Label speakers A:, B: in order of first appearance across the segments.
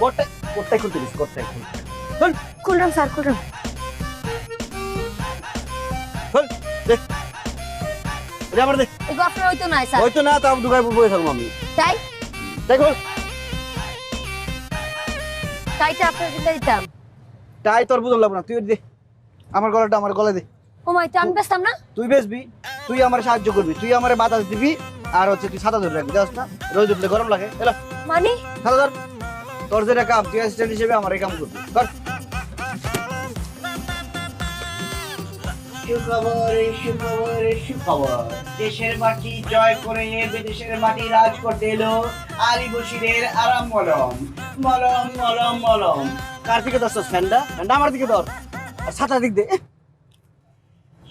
A: কোটটাই খুলতে দিস, কোটটাই খুল।
B: খুললাম স্যার, খুললাম।
A: খোল, দে। এটা আমার দে।
B: এগো আপনার হইতো নাই স্যার।
A: হয়তো না, তাও ঢুকাই বসে থাকবো আমি।
B: তাই
A: দেখো,
B: তাইটা আপনার দিতে দিতাম।
A: তাই তোর বুঝলাম লাগবে না, তুই দে। আমার গলাটা আমার গলায় দে।
B: ও মাই, তো আমি বেচতাম না।
A: তুই বেচবি, তুই আমার সাহায্য করবি, তুই আমার বাতাস দিবি, আর হচ্ছে তুই ছাতা ধরে রাখবি, জানিস না রোজ উঠলে গরম লাগে। এলা
B: মানে
A: ছাতা ধর, তোর যেটা কাম, তুই অ্যাসিস্ট্যান্ট হিসেবে আমার এই কাম করবি, কর।
C: সুখবর, সুখবর, সুখবর। দেশের মাটি জয় করে বিদেশের মাটি রাজ করতে এলো আলী বশিরের আরাম মলম। মলম মলম মলম।
A: কার দিকে ধরছস ফ্যানটা? ফ্যানটা আমার দিকে ধর, আর ছাতা দিক দে।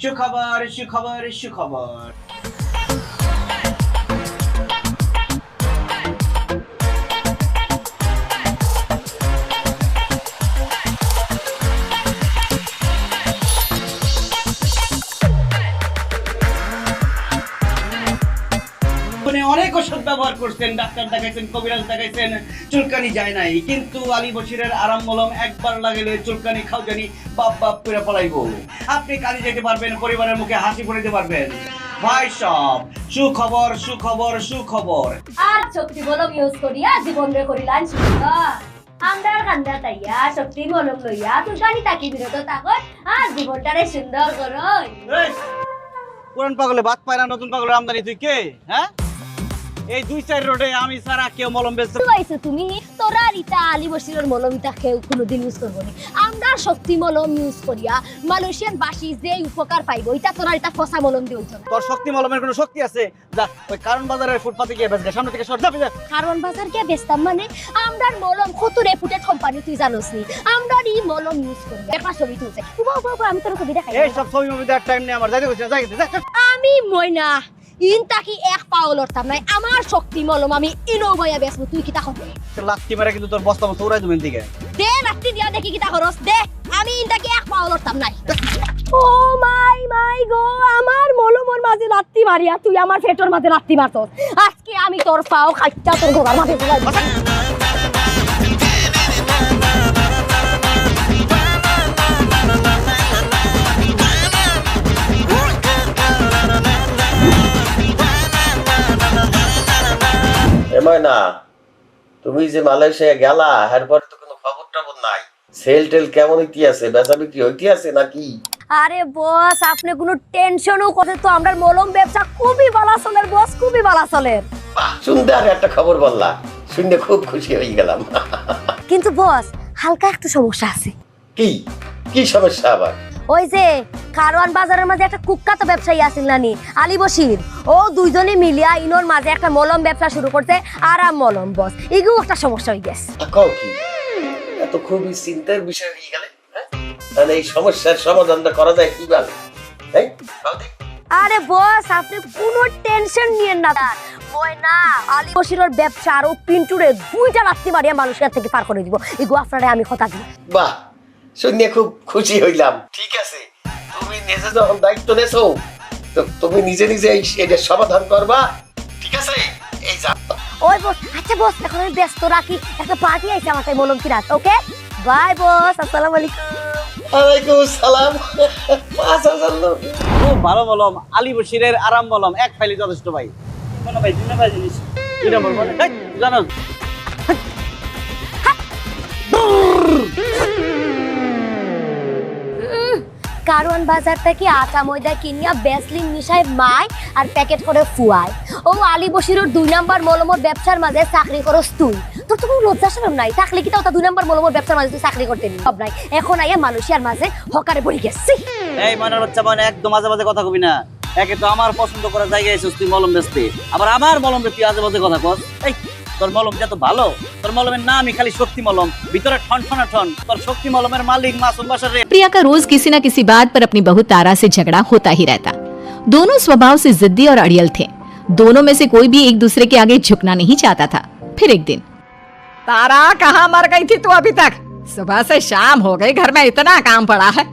C: সুখবর, সুখবর, সুখবর। অনেক ওষুধ ব্যবহার করছেন, ডাক্তার দেখাইছেন, কবিরাজ দেখাইছেন, চুলকানি যায় নাই, কিন্তু আলী বশিরের আরাম মলম একবার লাগালে চুলকানি খাওজানি বাপ বাপ করে পলাইবো। আপনি কাজে যেতে পারবেন, পরিবারের মুখে হাসি পড়াতে পারবেন। ভাই সব সুখবর, সুখবর, সুখবর।
B: আর শক্তি মলম ইউজ করিয়া জীবন রে করিলাম সুন্দর। আমরার কান্দা তাইয়া শক্তি মলম লইয়া তুই গাড়ি তাকি বিরত থাকত আর জীবনটারে সুন্দর করই।
A: এই, পুরান পাগলে ভাত পায় না, নতুন পাগলের আমদানি তুই কে? হ্যাঁ, এই 2-4 রোডে আমি সারা কেউ মলম বেচতে।
B: তুই আইছো তুমি, তোরা রিতা আলী বশিরের মলম ইতা কেউ কোনোদিন ইউজ করবো না। আমরা শক্তি মলম ইউজ করিয়া মালয়েশিয়ান বাসী যে উপকার পাইবো, এটা তোরা এটা ফসা মলম দিয়ে উঠো না।
A: তোর শক্তি মলমের কোনো শক্তি আছে? যা ওই কারণ বাজারের ফুটপাতে গিয়ে বেচগে, সামনে থেকে সর, যা যা।
B: কারণ বাজার গিয়ে বেচতাম মানে আমরার মলম কত রেপুটেড কোম্পানি তুই জানোস নি। আমরার ই মলম ইউজ করি এটা ছবি তুলছে। বাবা আমি তোর ছবি দেখাই।
A: এই সব ছবি মুভি দেখার টাইম নেই আমার, যাইতে কইছ না, যা যা।
B: আমি ময়না ইনতাকি এক পাও লড়তাম নাই। আমার শক্তি মলম আমি ইনো বয়া বেচবো, তুই কি তা করবি?
A: লাত্তি মারা কিন্তু তোর বস্তা মতো উড়াই দেবেন দিকে।
B: দে রাত্রি দিয়া দেখি কি তা করস দে। আমি ইনতাকি এক পাও লড়তাম নাই। ও মাই গো, আমার মলমর মাঝে লাত্তি মারিয়া তুই আমার পেটের মাঝে লাত্তি মারছস। আজকে আমি তোর পাও খাইটা তোর গোবার মাঝে ফুলাই।
D: না, তুমি যে মালয়েশিয়া গেলা এরপরে তো কোনো খবর টবর নাই। সেল টেল কেমন হইতে আছে, বেচা বিক্রি হইতে আছে নাকি?
B: আরে বস, আপনি কোনো টেনশনও করতে তো আমরা মলম ব্যবসা খুবই ভালো চলে বস, খুবই ভালো চলে।
D: সুন্দর একটা খবর বললা, শুনে খুব খুশি হয়ে গেলাম।
B: কিন্তু বস হালকা একটু সমস্যা আছে।
D: কি কি সমস্যা আবার?
B: ওই যে কারওয়ান বাজারের মাঝে একটা কুখ্যাত ব্যবসায়ী আছিল নানি আলী বশির, ও দুইজনে মিলিয়া ইনোর মাঝে একটা মলম ব্যবসা শুরু করতে, আরাম মলম বস। এগুলো একটা সমস্যা হয়ে গেছে।
D: কও কি, এত খুবই চিন্তার বিষয় হয়ে গেলে, তাহলে এই সমস্যার সমাধানটা করা যায় কিভাবে?
B: আরে বস আপনি কোনো টেনশন নিয়েন না। মই না আলী বশিরের ব্যবসা আর ও পিন্টুরে দুইটা রাত্রি মারিয়া মানুষের থেকে পার করে দিব। এগুলো আপনারে আমি কথা দিই।
D: বাহ, শুনে খুব খুশি হইলাম। ঠিক আছে, তুমি নিজে যখন দায়িত্ব নেছো তো তুমি নিজে নিজে এটার সমাধান করবা, ঠিক আছে? এই যা।
B: ওই বস, আচ্ছা বস এখন আমি ব্যস্ত রাখি, একটা পার্টি আছে আমার তাই মলম কিনার। ওকে বাই বস, আসসালামু আলাইকুম।
D: ওয়ালাইকুম আসসালাম। 5000 লোক।
A: খুব ভালো মলম, আলী বশিরের আরাম মলম, এক ফাইলে যথেষ্ট ভাই। কোন ভাই 2 নম্বর জিনিস, 2 নম্বর বলে জানো।
B: কারওয়ান বাজার থেকে আটা ময়দা কিনিয়া বেসলিন মিশায় মায় আর প্যাকেট করে ফুয়ায়। ও আলী বশিরের 2 নাম্বার মলমর ব্যবসার মাঝে চাকরি করস তুই। তোর তো কোনো লজ্জা শরম নাই, থাকলে কি তাও 2 নাম্বার মলমর ব্যবসার মাঝে তুই চাকরি করতে নি? সব নাই, এখন আইয়া মালয়েশিয়ার মাঝে হকারে পড়ে গেছি।
A: এই মনের বাচ্চা মানে একদম মাঝে মাঝে কথা কবি না। একে তো আমার পছন্দ করা জায়গায় এসেছিস তুই মলম বেচতে, আবার আমার মলম তুই আজে বাজে কথা কস। এই তোর মলম যত ভালো, তোর মলমের নামই খালি শক্তি মলম, ভিতরে ঠন ঠন ঠন। তোর শক্তি মলমের মালিক মাসুম বাশার রে।
E: प्रिया का रोज किसी न किसी बात पर अपनी बहू तारा से झगड़ा होता ही रहता। दोनों स्वभाव से जिद्दी और अड़ियल थे। दोनों में से कोई भी एक दूसरे के आगे झुकना नहीं चाहता था। फिर एक दिन,
F: तारा कहाँ मर गई थी तू अभी तक? सुबह से शाम हो गई, घर में इतना काम पड़ा है,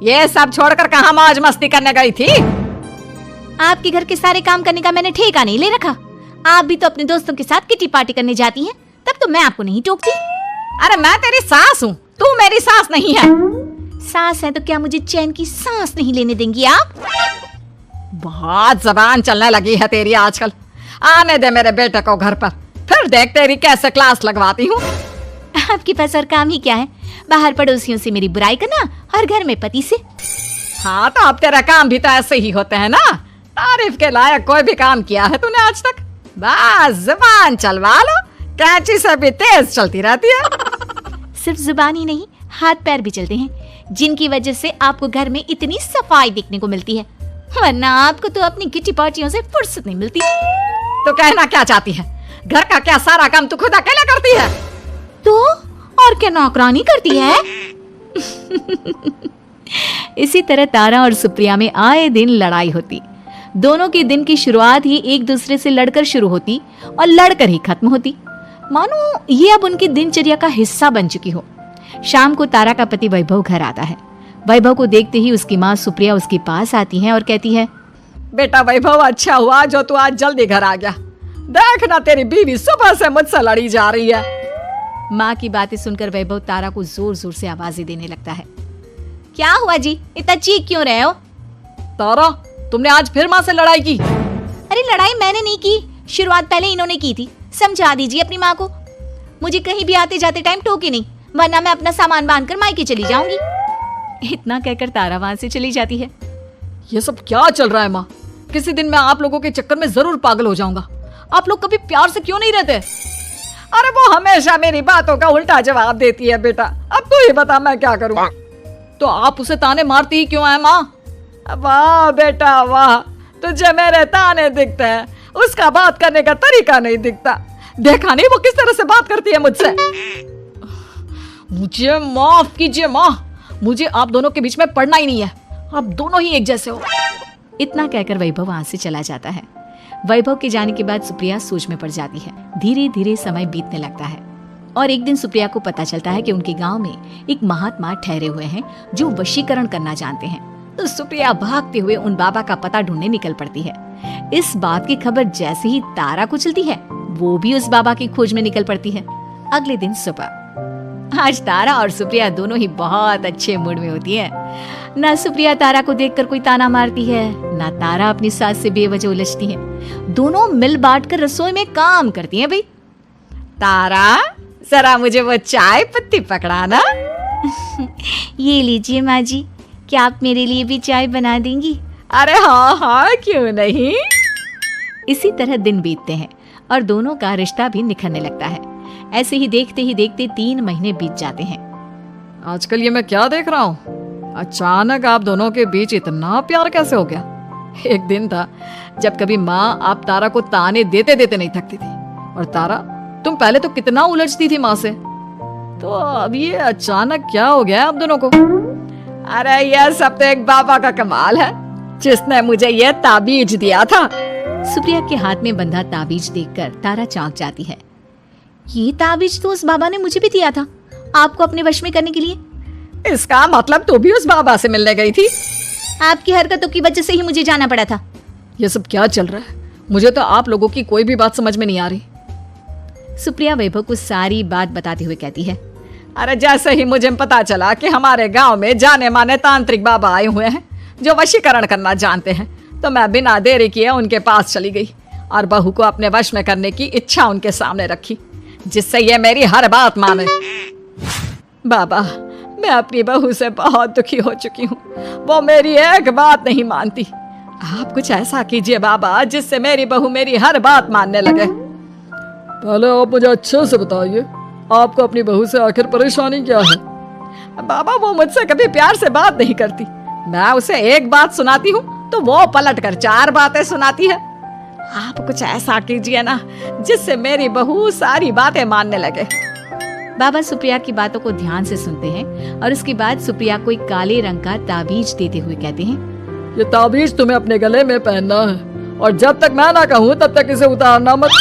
F: ये सब छोड़कर कहाँ मौज मस्ती करने गई थी?
E: आपके घर के सारे काम करने का मैंने ठेका नहीं ले रखा। आप भी तो अपने दोस्तों के साथ किटी पार्टी करने जाती हैं, तब तो मैं आपको नहीं टोकती।
F: अरे मैं तेरी सास हूँ, तू मेरी सास नहीं है।
E: सास है तो क्या मुझे चैन की सांस नहीं लेने देंगी आप?
F: बहुत जबान चलने लगी है तेरी आजकल। आने दे मेरे बेटे को घर पर, फिर देख तेरी कैसे क्लास लगवाती हूँ।
E: आपके पास और काम ही क्या है? बाहर पड़ोसियों से मेरी बुराई करना और घर में पति से।
F: हाँ तो अब तेरा काम भी तो ऐसे ही होते हैं ना। तारीफ के लायक कोई भी काम किया है तूने आज तक? बस जुबान चलवा लो, कैंची से भी तेज चलती रहती है।
E: सिर्फ जुबान ही नहीं, हाथ पैर भी चलते हैं, जिनकी वजह से आपको घर में इतनी सफाई देखने को मिलती है, वरना आपको तो अपनी किटी पार्टियों से फुर्सत नहीं मिलती।
F: तो कहना क्या चाहती है? घर का क्या सारा काम तू खुद अकेले करती है?
E: तो और क्या नौकरानी करती है? इसी तरह तारा और सुप्रिया में आए दिन लड़ाई होती। दोनों के दिन की शुरुआत ही एक दूसरे से लड़कर शुरू होती और लड़कर ही खत्म होती, मानो ये अब उनकी दिनचर्या का हिस्सा बन चुकी हो। शाम को तारा का पति वैभव घर आता है। वैभव को देखते ही उसकी माँ सुप्रिया उसके पास आती है और कहती है,
F: बेटा वैभव, अच्छा हुआ जो तू आज जल्दी घर आ गया। देख ना तेरी बीवी सुबह से मुझसे लड़ी जा रही है।
E: माँ की बातें सुनकर वैभव तारा को जोर जोर से आवाजें देने लगता है। क्या हुआ जी, इतना चीख क्यों रहे हो?
F: तारा, तुमने आज फिर माँ से लड़ाई की?
E: अरे लड़ाई मैंने नहीं की, शुरुआत पहले इन्होंने की थी। समझा दीजिए अपनी माँ को। मुझे कहीं भी आते जाते टाइम टोके नहीं, वरना मैं अपना सामान बांधकर मायके चली जाऊंगी। इतना कहकर तारा वहां से चली जाती है।
F: ये सब क्या चल रहा है माँ? किसी दिन मैं आप लोगों के चक्कर में जरूर पागल हो जाऊंगा। आप लोग कभी प्यार से क्यों नहीं रहते? अरे वो हमेशा मेरी बातों का उल्टा जवाब देती है बेटा। अब तू ही बता मैं क्या करूं? तो आप उसे ताने मारती ही क्यों है माँ? वाह बेटा वाह, तुझे मेरे ताने दिखते हैं, उसका बात करने का तरीका नहीं दिखता। देखा नहीं वो किस तरह से बात करती है मुझसे। मुझे माफ कीजिए माँ, मुझे आप दोनों के बीच में पड़ना ही नहीं है। आप दोनों ही एक जैसे हो।
E: इतना कहकर वैभव वहां से चला जाता है। वैभव के जाने के बाद सुप्रिया सोच में पड़ जाती है। धीरे धीरे समय बीतने लगता है और एक दिन सुप्रिया को पता चलता है कि उनके गांव में एक महात्मा ठहरे हुए हैं जो वशीकरण करना जानते हैं। तो सुप्रिया भागते हुए उन बाबा का पता ढूंढने निकल पड़ती है। इस बात की खबर जैसे ही तारा को चलती है, वो भी उस बाबा की खोज में निकल पड़ती है। अगले दिन सुबह आज तारा और सुप्रिया दोनों ही बहुत अच्छे मूड में होती है। ना सुप्रिया तारा को देखकर कोई ताना मारती है, ना तारा अपनी सास से बेवजह उलझती है। दोनों मिल बांट कर रसोई में काम करती हैं। भाई
F: तारा, जरा मुझे वो चाय पत्ती पकड़ाना।
E: ये लीजिए माँ जी, क्या आप मेरे लिए भी चाय बना देंगी?
F: अरे हाँ हाँ, क्यों नहीं।
E: इसी तरह दिन बीतते हैं और दोनों का रिश्ता भी निखरने लगता है। ऐसे ही देखते 3 महीने बीत जाते हैं।
F: आजकल ये मैं क्या देख रहा हूँ? अचानक आप दोनों के बीच इतना प्यार कैसे हो गया? एक दिन था जब कभी माँ आप तारा को ताने देते देते नहीं थकती थी, और तारा तुम पहले तो कितना उलझती थी माँ से, तो अब ये अचानक क्या हो गया आप दोनों को? अरे यह सब तो एक बाबा का कमाल है, जिसने मुझे ये ताबीज दिया था।
E: सुप्रिया के हाथ में बंधा ताबीज देखकर तारा चौंक जाती है। ये ताबीज तो उस बाबा ने मुझे भी दिया था, आपको अपने वश में करने के लिए।
F: इसका मतलब तू भी उस बाबा से मिलने गई थी?
E: आपकी हरकतों की वजह से ही मुझे जाना पड़ा था।
F: ये सब क्या चल रहा है? मुझे तो आप लोगों की कोई भी बात समझ में नहीं आ रही।
E: सुप्रिया वैभव को सारी बात बताते हुए कहती है,
F: अरे जैसे ही मुझे पता चला कि हमारे गांव में जाने माने तांत्रिक बाबा आए हुए हैं जो वशीकरण करना जानते हैं, तो मैं बिना देरी किए उनके पास चली गई और बहू को अपने वश में करने की इच्छा उनके सामने रखी, जिससे ये मेरी हर बात माने। बाबा, मैं अपनी बहू से बहुत दुखी हो चुकी हूँ, वो मेरी एक बात नहीं मानती। आप कुछ ऐसा कीजिए बाबा जिससे मेरी बहू मेरी हर बात मानने लगे। पहले आप मुझे अच्छे से बताइए, आपको अपनी बहू से आखिर परेशानी क्या है? बाबा, वो मुझसे कभी प्यार से बात नहीं करती। मैं उसे एक बात सुनाती हूँ तो वो पलट कर 4 बातें सुनाती है। आप कुछ ऐसा कीजिए ना जिससे मेरी बहू सारी बातें मानने लगे।
E: बाबा सुप्रिया की बातों को ध्यान से सुनते हैं और उसके बाद सुप्रिया को एक काले रंग का ताबीज देते हुए कहते हैं,
F: ये ताबीज तुम्हें अपने गले में पहनना है और जब तक मैं ना कहूँ तब तक इसे उतारना मत।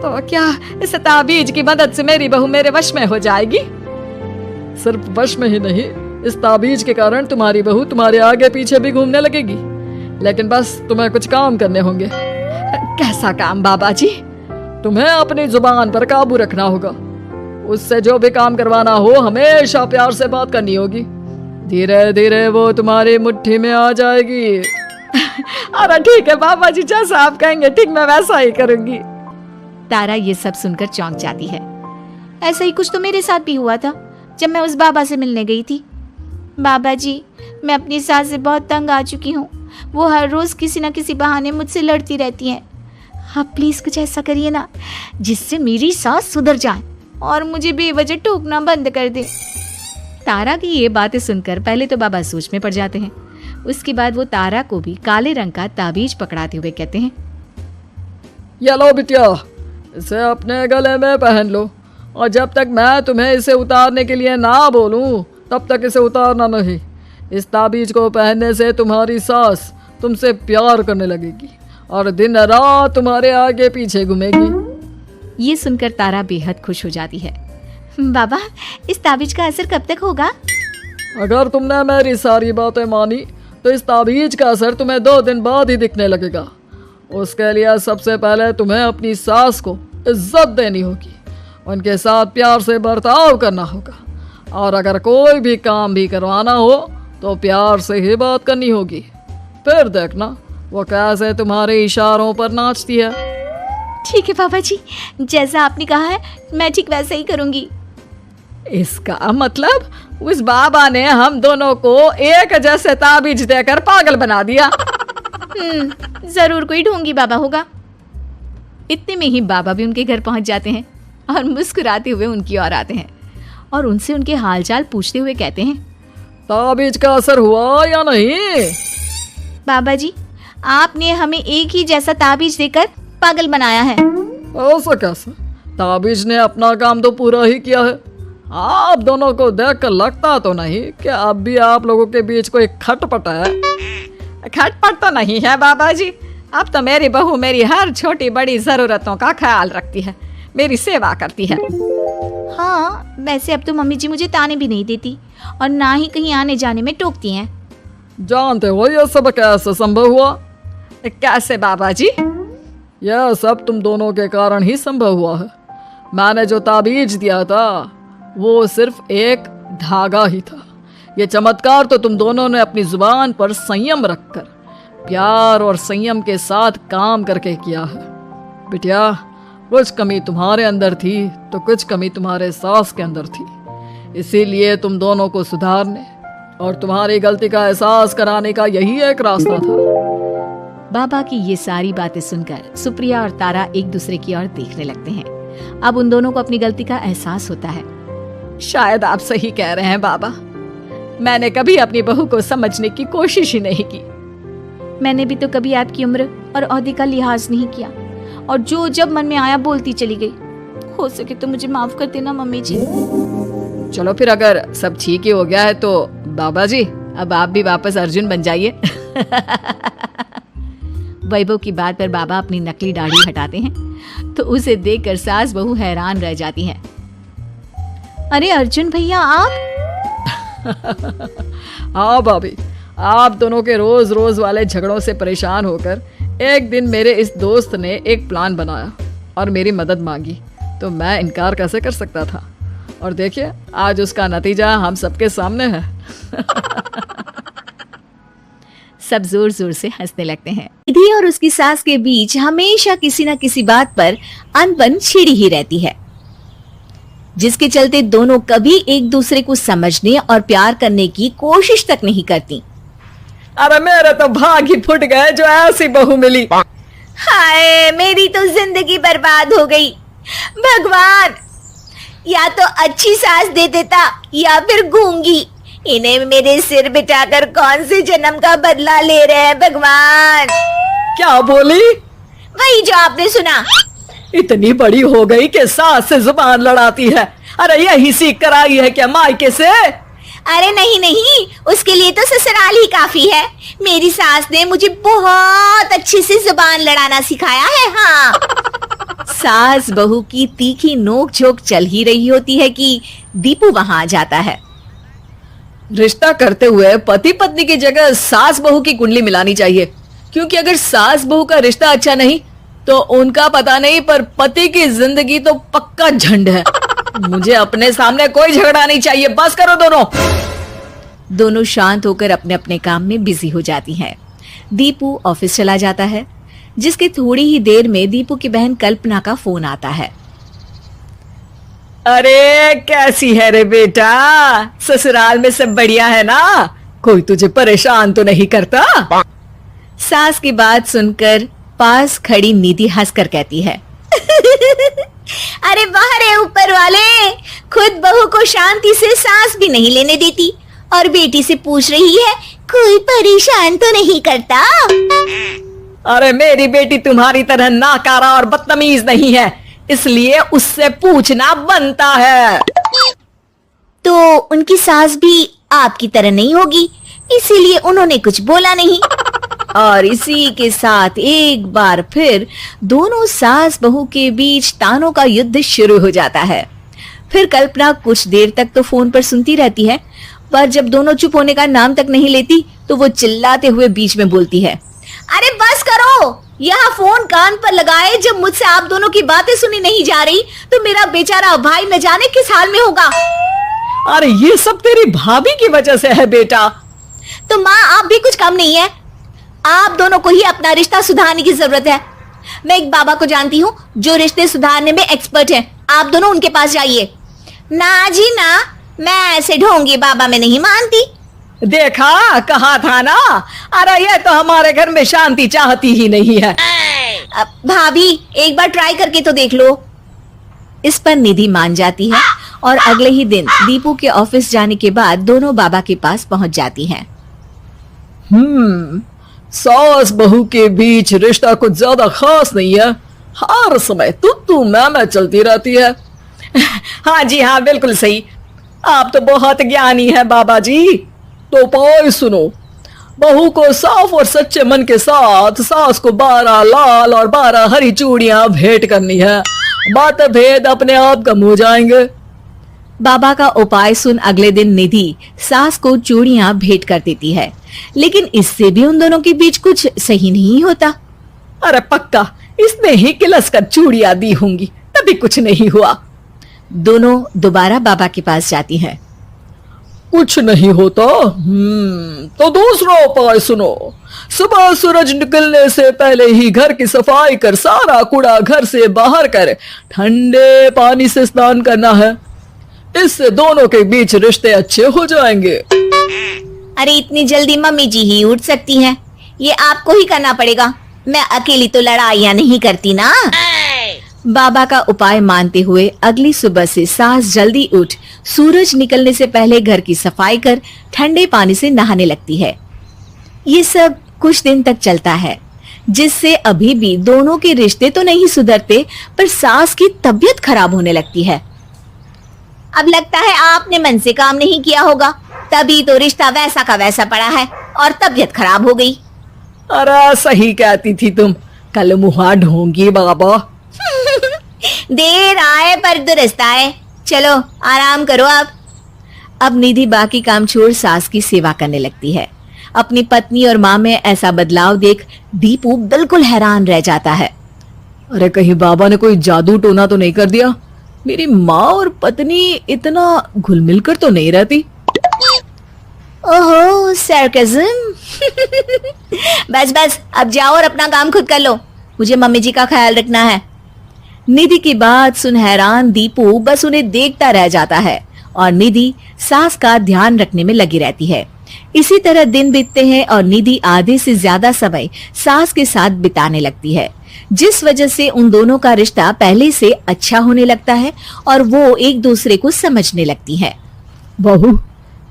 F: तो क्या इस ताबीज की मदद से मेरी बहू मेरे वश में हो जाएगी? सिर्फ वश में ही नहीं, इस ताबीज के कारण तुम्हारी बहू तुम्हारे आगे पीछे भी घूमने लगेगी। लेकिन बस तुम्हें कुछ काम करने होंगे। कैसा काम बाबा जी? तुम्हें अपनी जुबान पर काबू रखना होगा। उससे जो भी काम करवाना हो हमेशा प्यार से बात करनी होगी। धीरे धीरे वो तुम्हारी मुट्ठी में आ जाएगी। अरे ठीक है पापा जी, जैसा आप कहेंगे ठीक मैं वैसा ही करूंगी।
E: तारा ये सब सुनकर चौंक जाती है। ऐसा ही कुछ तो मेरे साथ भी हुआ था जब मैं उस बाबा से मिलने गई थी। बाबा जी, मैं अपनी सास से बहुत तंग आ चुकी हूँ। वो हर रोज़ किसी न किसी बहाने मुझसे लड़ती रहती हैं। आप प्लीज़ कुछ ऐसा करिए ना जिससे मेरी सास सुधर जाए और मुझे बेवजह टोकना बंद कर दे। तारा की ये बातें सुनकर पहले तो बाबा सोच में पड़ जाते हैं। उसके बाद वो तारा को भी काले रंग का ताबीज पकड़ाते हुए कहते हैं,
F: ये लो बिटिया, इसे अपने गले में पहन लो और जब तक मैं तुम्हें इसे उतारने के लिए ना बोलूं तब तक इसे उतारना नहीं। इस ताबीज को पहनने से तुम्हारी सास तुमसे प्यार करने लगेगी और दिन रात तुम्हारे आगे पीछे घूमेगी।
E: ये सुनकर तारा बेहद खुश हो जाती है। बाबा, इस ताबीज का असर कब तक होगा?
F: अगर तुमने मेरी सारी बातें मानी तो इस ताबीज का असर तुम्हें 2 दिन बाद ही दिखने लगेगा। उसके लिए सबसे पहले तुम्हें अपनी सास को इज्जत देनी होगी, उनके साथ प्यार से बर्ताव करना होगा और अगर कोई भी काम भी करवाना हो तो प्यार से ही बात करनी होगी। फिर देखना वो कैसे तुम्हारे इशारों पर नाचती है।
E: ठीक है पापा जी, जैसा आपने कहा है मैं ठीक वैसे ही करूंगी।
F: इसका मतलब उस बाबा ने हम दोनों को एक जैसे ताबीज देकर पागल बना दिया।
E: जरूर कोई ढोंगी बाबा होगा। इतने में ही बाबा भी उनके घर पहुंच जाते हैं और मुस्कुराते हुए उनकी ओर आते हैं और उनसे उनके हालचाल पूछते हुए कहते हैं,
F: ताबीज का असर हुआ या नहीं?
E: बाबा जी, आपने हमें एक ही जैसा ताबीज देकर पागल बनाया है।
F: ऐसा कैसे? ताबीज ने अपना काम तो पूरा ही किया है। आप दोनों को देखकर लगता तो नहीं कि अब भी आप लोगों के बीच कोई खटपट है।
G: खटपट तो नहीं है बाबा जी। अब तो मेरी बहू मेरी हर छोटी बड़ी ज़रूरतों का ख्याल रखती है, मेरी सेवा करती है।
E: हाँ, वैसे अब तो मम्मी जी मुझे ताने भी नहीं देती और ना ही कहीं आने जाने में टोकती हैं।
F: जानते हो यह सब कैसे संभव हुआ?
G: कैसे बाबा जी?
F: यह सब तुम दोनों के कारण ही संभव हुआ है। मैंने जो ताबीज दिया था वो सिर्फ एक धागा ही था। ये चमत्कार तो तुम दोनों ने अपनी जुबान पर संयम रखकर प्यार और संयम के साथ काम करके किया है। बिटिया, कुछ कमी तुम्हारे अंदर थी तो कुछ कमी तुम्हारे सास के अंदर थी। इसीलिए तुम दोनों को सुधारने और तुम्हारी गलती का एहसास कराने का यही एक रास्ता था।
E: बाबा की ये सारी बातें सुनकर सुप्रिया और तारा एक दूसरे की ओर देखने लगते हैं। अब उन दोनों को अपनी गलती का एहसास होता है।
G: शायद आप सही कह रहे हैं बाबा। मैंने कभी अपनी बहू को समझने की कोशिश ही नहीं की।
E: मैंने भी तो कभी आपकी उम्र और ओहदे का लिहाज नहीं किया और जो जब मन में आया बोलती चली गई। हो सके तो मुझे माफ कर देना मम्मी जी।
F: चलो फिर अगर सब ठीक ही हो गया है तो बाबा जी अब आप भी वापस अर्जुन बन जाइए।
E: वैभव की बात पर बाबा अपनी नकली दाढ़ी हटाते हैं तो उसे देखकर सास बहू हैरान रह जाती हैं। अरे अर्जुन भैया, आप?
F: हाँ भाभी, आप दोनों के रोज रोज वाले झगड़ों से परेशान होकर एक दिन मेरे इस दोस्त ने एक प्लान बनाया और मेरी मदद मांगी तो मैं इनकार कैसे कर सकता था। और देखिए आज उसका नतीजा हम सबके सामने है।
E: सब जोर जोर से हंसने लगते हैं। निधि और उसकी सास के बीच हमेशा किसी न किसी बात पर अनबन छिड़ी ही रहती है, जिसके चलते दोनों कभी एक दूसरे को समझने और प्यार करने की कोशिश तक नहीं करती।
F: अरे मेरे तो भाग ही फुट गए जो ऐसी बहू मिली।
B: हाय, मेरी तो जिंदगी बर्बाद हो गई। भगवान, या तो अच्छी सास दे देता या फिर गूंगी। इन्हें मेरे सिर बिठाकर कौन से जन्म का बदला ले रहे हैं भगवान।
F: क्या बोली?
B: वही जो आपने सुना।
F: इतनी बड़ी हो गई कि सास से जुबान लड़ाती है। अरे यही सीख कर आई है क्या मायके से?
B: अरे नहीं नहीं, उसके लिए तो ससुराल ही काफी है। मेरी सास ने मुझे बहुत अच्छे से जुबान लड़ाना सिखाया है। हाँ। सास बहू की तीखी नोक झोंक चल ही रही होती है कि दीपू वहां आ जाता है।
F: रिश्ता करते हुए पति पत्नी की जगह सास बहू की कुंडली मिलानी चाहिए, क्योंकि अगर सास बहू का रिश्ता अच्छा नहीं तो उनका पता नहीं पर पति की जिंदगी तो पक्का झंड है। मुझे अपने सामने कोई झगड़ा नहीं चाहिए, बस करो दोनों।
E: दोनों शांत होकर अपने अपने काम में बिजी हो जाती हैं। दीपू ऑफिस चला जाता है, जिसके थोड़ी ही देर में दीपू की बहन कल्पना का फोन आता है।
F: अरे कैसी है रे बेटा, ससुराल में सब बढ़िया है ना? कोई तुझे परेशान तो नहीं करता?
E: सास की बात सुनकर पास खड़ी निधि हंसकर कहती है,
B: अरे वाह रे ऊपर वाले, खुद बहू को शांति से सांस भी नहीं लेने देती और बेटी से पूछ रही है कोई परेशान तो नहीं करता।
F: अरे मेरी बेटी तुम्हारी तरह नाकारा और बदतमीज नहीं है, इसलिए उससे पूछना बनता है।
B: तो उनकी सास भी आपकी तरह नहीं होगी, इसीलिए उन्होंने कुछ बोला नहीं।
E: और इसी के साथ एक बार फिर दोनों सास बहू के बीच तानों का युद्ध शुरू हो जाता है। फिर कल्पना कुछ देर तक तो फोन पर सुनती रहती है, पर जब दोनों चुप होने का नाम तक नहीं लेती तो वो चिल्लाते हुए बीच में बोलती है,
B: अरे बस करो, यहाँ फोन कान पर लगाए जब मुझसे आप दोनों की बातें सुनी नहीं जा रही तो मेरा बेचारा भाई न जाने किस हाल में होगा।
F: अरे ये सब तेरी भाभी की वजह से है बेटा।
B: तो माँ आप भी कुछ कम नहीं है, आप दोनों को ही अपना रिश्ता सुधारने की जरूरत है। मैं एक बाबा को जानती हूँ जो रिश्ते सुधारने में एक्सपर्ट हैं, आप दोनों उनके पास जाइए। ना जी ना, मैं ऐसे ढोंगी बाबा में नहीं मानती।
F: देखा, कहा था ना। अरे ये तो हमारे घर में शांति चाहती ही नहीं है।
B: भाभी एक बार ट्राई करके तो देख लो।
E: इस पर निधि मान जाती है और अगले ही दिन दीपू के ऑफिस जाने के बाद दोनों बाबा के पास पहुंच जाती हैं।
F: सास बहू के बीच रिश्ता कुछ ज्यादा खास नहीं है, हर समय तू मैं चलती रहती है। हाँ जी हाँ, बिल्कुल सही, आप तो बहुत ज्ञानी है बाबा जी। तो पाए सुनो, बहू को साफ और सच्चे मन के साथ सास को 12 लाल और 12 हरी चूड़ियां भेंट करनी है, बात भेद अपने आप कम हो जाएंगे।
E: बाबा का उपाय सुन अगले दिन निधि सास को चूड़ियां भेंट कर देती है, लेकिन इससे भी उन दोनों के बीच कुछ सही नहीं होता।
F: अरे पक्का इसने ही किलस कर चूड़ियां दी होंगी, तभी कुछ नहीं हुआ।
E: दोनों दोबारा बाबा के पास जाती हैं।
F: कुछ नहीं होता। तो दूसरा उपाय सुनो, सुबह सूरज निकलने से पहले ही घर की सफाई कर सारा कूड़ा घर से बाहर कर ठंडे पानी से स्नान करना है, इससे दोनों के बीच रिश्ते अच्छे हो जाएंगे।
B: अरे इतनी जल्दी मम्मी जी ही उठ सकती हैं, ये आपको ही करना पड़ेगा, मैं अकेली तो लड़ाइयाँ नहीं करती ना।
E: बाबा का उपाय मानते हुए अगली सुबह से सास जल्दी उठ सूरज निकलने से पहले घर की सफाई कर ठंडे पानी से नहाने लगती है। ये सब कुछ दिन तक चलता है, जिससे अभी भी दोनों के रिश्ते तो नहीं सुधरते, पर सास की तबीयत खराब होने लगती है।
B: अब लगता है आपने मन से काम नहीं किया होगा, तभी तो रिश्ता वैसा का वैसा पड़ा है और तबीयत खराब हो गई।
F: अरे सही कहती थी तुम, कल मुहा ढोंगी बाबा।
B: देर आए पर दुरुस्त आए, चलो आराम करो आप।
E: अब निधि बाकी काम छोड़ सास की सेवा करने लगती है। अपनी पत्नी और माँ में ऐसा बदलाव देख दीपू बिल्कुल हैरान रह जाता है।
F: अरे कहीं बाबा ने कोई जादू टोना तो नहीं कर दिया? मेरी माँ और पत्नी इतना घुल मिल कर तो नहीं रहती।
B: ओहो सरकज़म। बस बस अब जाओ और अपना काम खुद कर लो, मुझे मम्मी जी का ख्याल रखना है।
E: निधि की बात सुन हैरान दीपू बस उन्हें देखता रह जाता है और निधि सास का ध्यान रखने में लगी रहती है। इसी तरह दिन बीतते हैं और निधि आधे से ज्यादा समय सास के साथ बिताने लगती है, जिस वजह से उन दोनों का रिश्ता पहले से अच्छा होने लगता है और वो एक दूसरे को समझने लगती है।
F: बहू,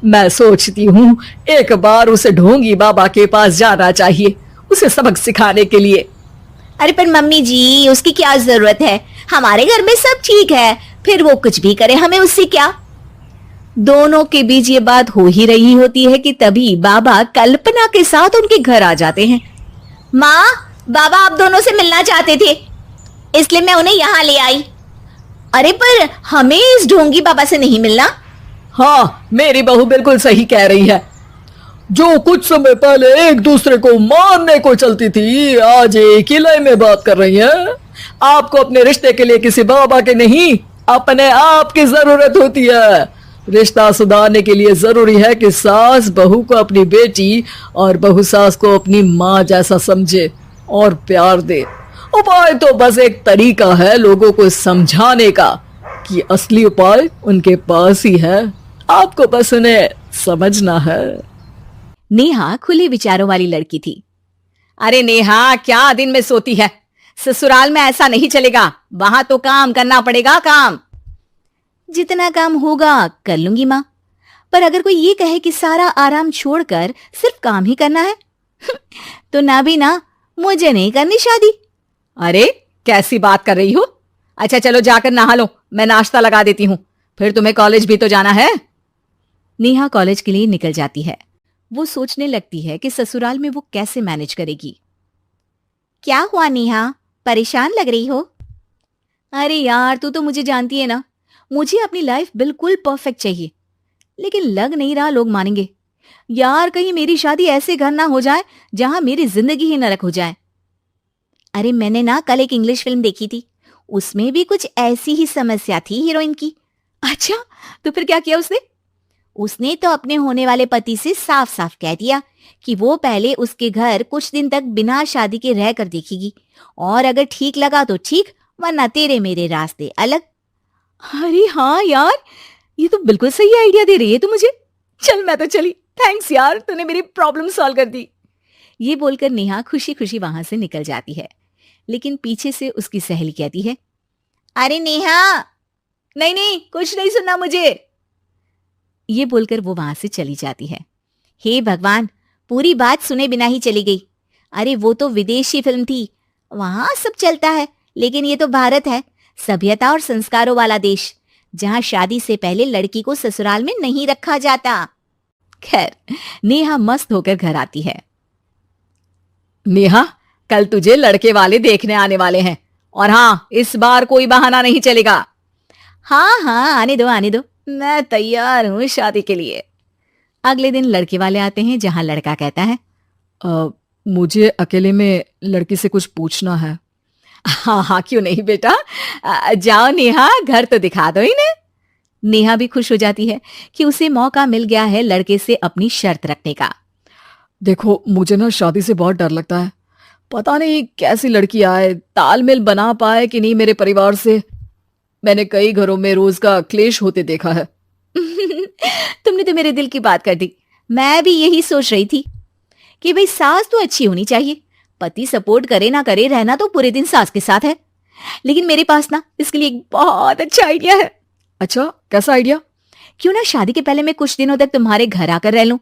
F: मैं सोचती हूँ एक बार उसे ढोंगी बाबा के पास जाना चाहिए, उसे सबक सिखाने के लिए।
B: अरे पर मम्मी जी उसकी क्या जरूरत है, हमारे घर में सब ठीक है, फिर वो कुछ भी करे हमें उससे क्या।
E: दोनों के बीच ये बात हो ही रही होती है कि तभी बाबा कल्पना के साथ उनके घर आ जाते हैं।
B: माँ, बाबा आप दोनों से मिलना चाहते थे, इसलिए मैं उन्हें यहाँ ले आई। अरे पर हमें इस ढोंगी बाबा से नहीं मिलना।
F: हाँ, मेरी बहू बिल्कुल सही कह रही है। जो कुछ समय पहले एक दूसरे को मारने को चलती थी, आज एक ही लय में बात कर रही है। आपको अपने रिश्ते के लिए किसी बाबा के नहीं, अपने आप की जरूरत होती है। रिश्ता सुधारने के लिए जरूरी है कि सास बहू को अपनी बेटी और बहू सास को अपनी माँ जैसा समझे और प्यार दे। उपाय तो बस एक तरीका है लोगों को समझाने का कि असली उपाय उनके पास ही है, आपको बस उन्हें समझना है।
E: नेहा खुले विचारों वाली लड़की थी। अरे नेहा, क्या दिन में सोती है? ससुराल में ऐसा नहीं चलेगा, वहां तो काम करना पड़ेगा। काम जितना काम होगा कर लूंगी माँ, पर अगर कोई ये कहे कि सारा आराम छोड़कर सिर्फ काम ही करना है तो ना भी ना, मुझे नहीं करनी शादी।
F: अरे कैसी बात कर रही हो? अच्छा चलो जाकर नहा लो, मैं नाश्ता लगा देती हूँ, फिर तुम्हें कॉलेज भी तो जाना है।
E: नेहा कॉलेज के लिए निकल जाती है। वो सोचने लगती है कि ससुराल में वो कैसे मैनेज करेगी। क्या हुआ नेहा, परेशान लग रही हो? अरे यार, तू तो मुझे जानती है ना, मुझे अपनी लाइफ बिल्कुल परफेक्ट चाहिए, लेकिन लग नहीं रहा लोग मानेंगे। यार कहीं मेरी शादी ऐसे घर ना हो जाए जहां मेरी जिंदगी ही नरक हो जाए। अरे मैंने ना कल एक इंग्लिश फिल्म देखी थी, उसमें भी कुछ ऐसी ही समस्या थी हीरोइन की। अच्छा, तो फिर क्या किया उसने? उसने तो अपने होने वाले पति से साफ साफ कह दिया कि वो पहले उसके घर कुछ दिन तक बिना शादी के रह कर देखेगी, और अगर ठीक लगा तो ठीक, वरना तेरे मेरे रास्ते अलग। अरे हाँ यार, ये तो बिल्कुल सही आइडिया दे रही है तू मुझे। चल मैं तो चली, थैंक्स यार, तूने मेरी प्रॉब्लम सॉल्व कर दी। ये बोलकर नेहा खुशी खुशी वहां से निकल जाती है, लेकिन पीछे से उसकी सहेली कहती है, अरे नेहा, नहीं नहीं, कुछ नहीं सुनना मुझे। ये बोलकर वो वहां से चली जाती है। हे भगवान, पूरी बात सुने बिना ही चली गई। अरे वो तो विदेशी फिल्म थी, वहां सब चलता है, लेकिन ये तो भारत है, सभ्यता और संस्कारों वाला देश, जहां शादी से पहले लड़की को ससुराल में नहीं रखा जाता। खैर, नेहा मस्त होकर घर आती है।
F: नेहा, कल तुझे लड़के वाले देखने आने वाले हैं, और हाँ, इस बार कोई बहाना नहीं चलेगा।
E: हाँ हाँ, आने दो, मैं तैयार हूं शादी के लिए। अगले दिन लड़के वाले आते हैं, जहां लड़का कहता है,
F: मुझे अकेले में लड़की से कुछ पूछना है।
E: हाँ हाँ, क्यों नहीं बेटा, जाओ नेहा, घर तो दिखा दो इन्हें। नेहा भी खुश हो जाती है कि उसे मौका मिल गया है लड़के से अपनी शर्त रखने का।
F: देखो, मुझे ना शादी से बहुत डर लगता है, पता नहीं कैसी लड़की आए, तालमेल बना पाए कि नहीं मेरे परिवार से। मैंने कई घरों में रोज का क्लेश होते देखा है।
E: तुमने तो मेरे दिल की बात कर दी। मैं भी यही सोच रही थी कि भाई सास तो अच्छी होनी चाहिए, पति सपोर्ट करे ना करे, रहना तो पूरे दिन सास के साथ है, लेकिन मेरे पास ना इसके लिए एक बहुत अच्छा आइडिया है।
F: अच्छा, कैसा आइडिया?
E: क्यों ना शादी के पहले मैं कुछ दिनों तक तुम्हारे घर आकर रह लूं,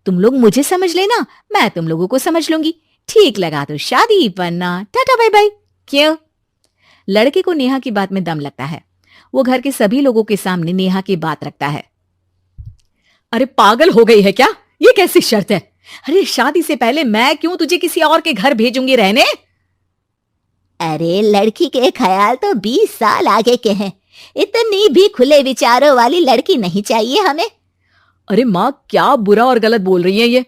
E: तुम लोग मुझे समझ लेना, मैं तुम लोगों को समझ लूंगी, ठीक लगा तो शादी, वरना टाटा बाय बाय। क्यों? लड़के को नेहा की बात में दम लगता है। वो घर के सभी लोगों के सामने नेहा की बात रखता है।
F: अरे पागल हो गई है क्या? ये कैसी शर्त है? अरे शादी से पहले मैं क्यों तुझे किसी और के घर भेजूंगी रहने?
B: अरे लड़की के ख्याल तो 20 साल आगे के हैं, इतनी भी खुले विचारों वाली लड़की नहीं चाहिए हमें।
F: अरे माँ, क्या बुरा और गलत बोल रही है ये?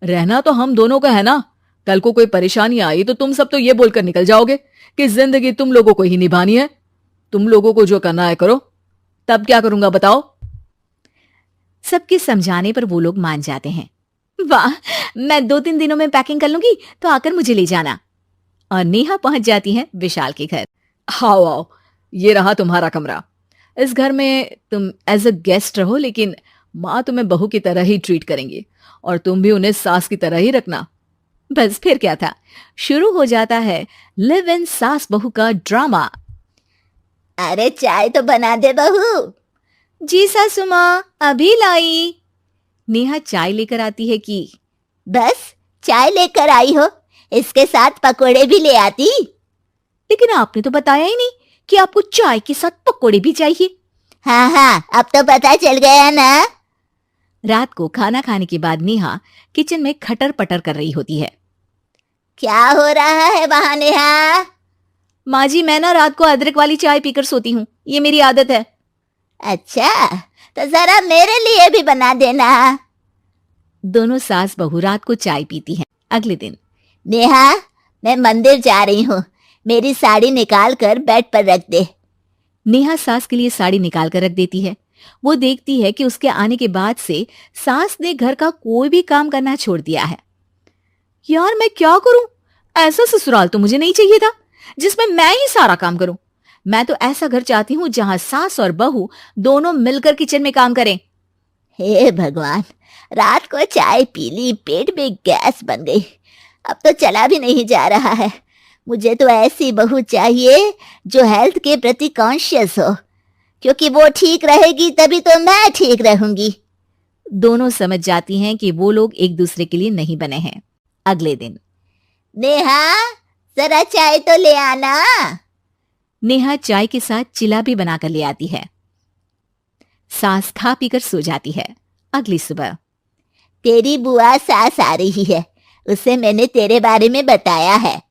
F: रहना तो हम दोनों का है ना, कल को कोई परेशानी आई तो तुम सब तो ये बोलकर निकल जाओगे कि जिंदगी तुम लोगों को ही निभानी है, तुम लोगों को जो करना है करो। तब क्या करूंगा बताओ?
E: सबके समझाने पर वो लोग मान जाते हैं। वाह, मैं 2-3 दिनों में पैकिंग कर लूंगी, तो आकर मुझे ले जाना। और नेहा पहुंच जाती है विशाल के घर।
F: आओ आओ, ये रहा तुम्हारा कमरा। इस घर में तुम एज अ गेस्ट रहो, लेकिन माँ तुम्हें बहू की तरह ही ट्रीट करेंगी, और तुम भी उन्हें सास की तरह ही रखना।
E: बस फिर क्या था, शुरू हो जाता है लिव इन सास बहू का ड्रामा।
B: अरे चाय तो बना दे बहू।
E: जी सासू माँ, अभी लाई। नेहा चाय लेकर आती है कि
B: बस चाय लेकर आई हो, इसके साथ पकोड़े भी ले आती।
E: लेकिन आपने तो बताया ही नहीं कि आपको चाय के साथ पकोड़े भी चाहिए।
B: हाँ हाँ, अब तो पता चल गया ना।
E: रात को खाना खाने के बाद नेहा किचन में खटर पटर कर रही होती है।
B: क्या हो रहा है वहां नेहा?
E: माँ जी, मैं ना रात को अदरक वाली चाय पीकर सोती हूँ, ये मेरी आदत है।
B: अच्छा, तो जरा मेरे लिए भी बना देना।
E: दोनों सास बहू रात को चाय पीती हैं। अगले दिन,
B: नेहा, मैं मंदिर जा रही हूँ, मेरी साड़ी निकाल कर बेड पर रख दे।
E: नेहा सास के लिए साड़ी निकाल कर रख देती है। वो देखती है कि उसके आने के बाद से सास ने घर का कोई भी काम करना छोड़ दिया है। यार मैं क्या करूं? ऐसा ससुराल तो मुझे नहीं चाहिए था जिसमें मैं ही सारा काम करूं। मैं तो ऐसा घर चाहती हूं जहां सास और बहू दोनों मिलकर किचन में काम करें।
B: हे भगवान, रात को चाय पी ली, पेट में गैस बन गई, अब तो चला भी नहीं जा रहा है। मुझे तो ऐसी बहू चाहिए जो हेल्थ के प्रति कॉन्शियस हो, क्योंकि वो ठीक रहेगी तभी तो मैं ठीक रहूंगी।
E: दोनों समझ जाती हैं कि वो लोग एक दूसरे के लिए नहीं बने हैं। अगले दिन
B: नेहा, जरा चाय तो ले आना।
E: नेहा चाय के साथ चिला भी बनाकर ले आती है। सास खा पीकर सो जाती है। अगली सुबह
B: तेरी बुआ सास आ रही है, उसे मैंने तेरे बारे में बताया है।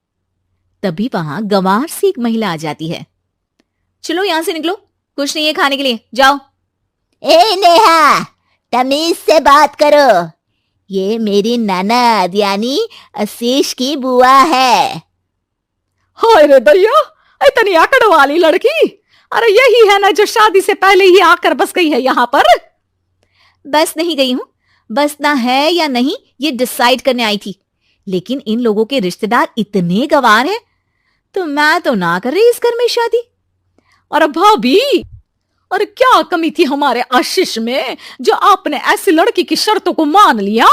E: तभी वहां गंवार सी एक महिला आ जाती है। चलो यहां से निकलो, कुछ नहीं है खाने के लिए, जाओ।
B: ए नेहा, तमीज से बात करो। ये मेरी ननद यानी आशीष की बुआ है।
F: हाय रे दैया, इतनी आकड़ वाली लड़की! अरे यही है ना जो शादी से पहले ही आकर बस गई है यहाँ पर।
E: बस नहीं गई हूं, बसना है या नहीं ये डिसाइड करने आई थी, लेकिन इन लोगों के रिश्तेदार इतने गंवार हैं तो मैं तो ना कर रही इस घर में शादी।
F: अरे भाभी, अरे क्या कमी थी हमारे आशीष में जो आपने ऐसी लड़की की शर्तों को मान लिया?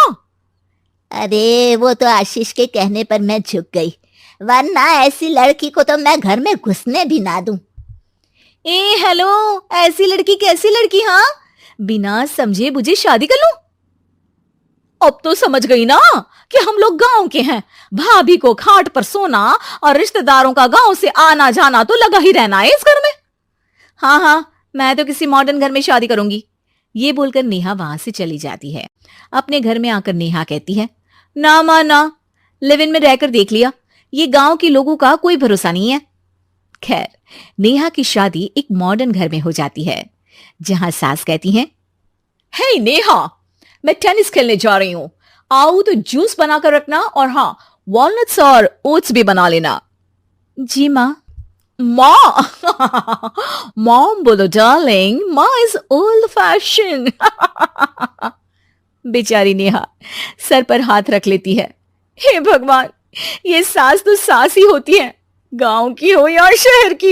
B: अरे वो तो आशीष के कहने पर मैं झुक गई, वरना ऐसी लड़की को तो मैं घर में घुसने भी ना दूं।
E: ए हेलो, ऐसी लड़की कैसी लड़की? हाँ, बिना समझे बुझे शादी कर लूं?
F: अब तो समझ गई ना कि हम लोग गांव के हैं। भाभी को खाट पर सोना और रिश्तेदारों का गांव से आना जाना तो लगा ही रहना है इस घर में।
E: हाँ हाँ, मैं तो किसी मॉडर्न घर में शादी करूंगी। ये बोलकर नेहा वहां से चली जाती है। अपने घर में आकर नेहा कहती है, ना मां ना, लिव इन में रहकर देख लिया, ये गांव के लोगों का कोई भरोसा नहीं है। खैर, नेहा की शादी एक मॉडर्न घर में हो जाती है जहां सास कहती हैं,
F: हे नेहा, मैं टेनिस खेलने जा रही हूं, आओ तो जूस बनाकर रखना, और हाँ, वॉलनट्स और ओट्स भी बना लेना।
E: जी माँ।
F: माँ मॉम बोलो डार्लिंग, माँ इज ओल्ड फैशन।
E: बेचारी नेहा सर पर हाथ रख लेती है।
F: हे भगवान, ये सास तो सास ही होती है, गांव की हो या शहर की।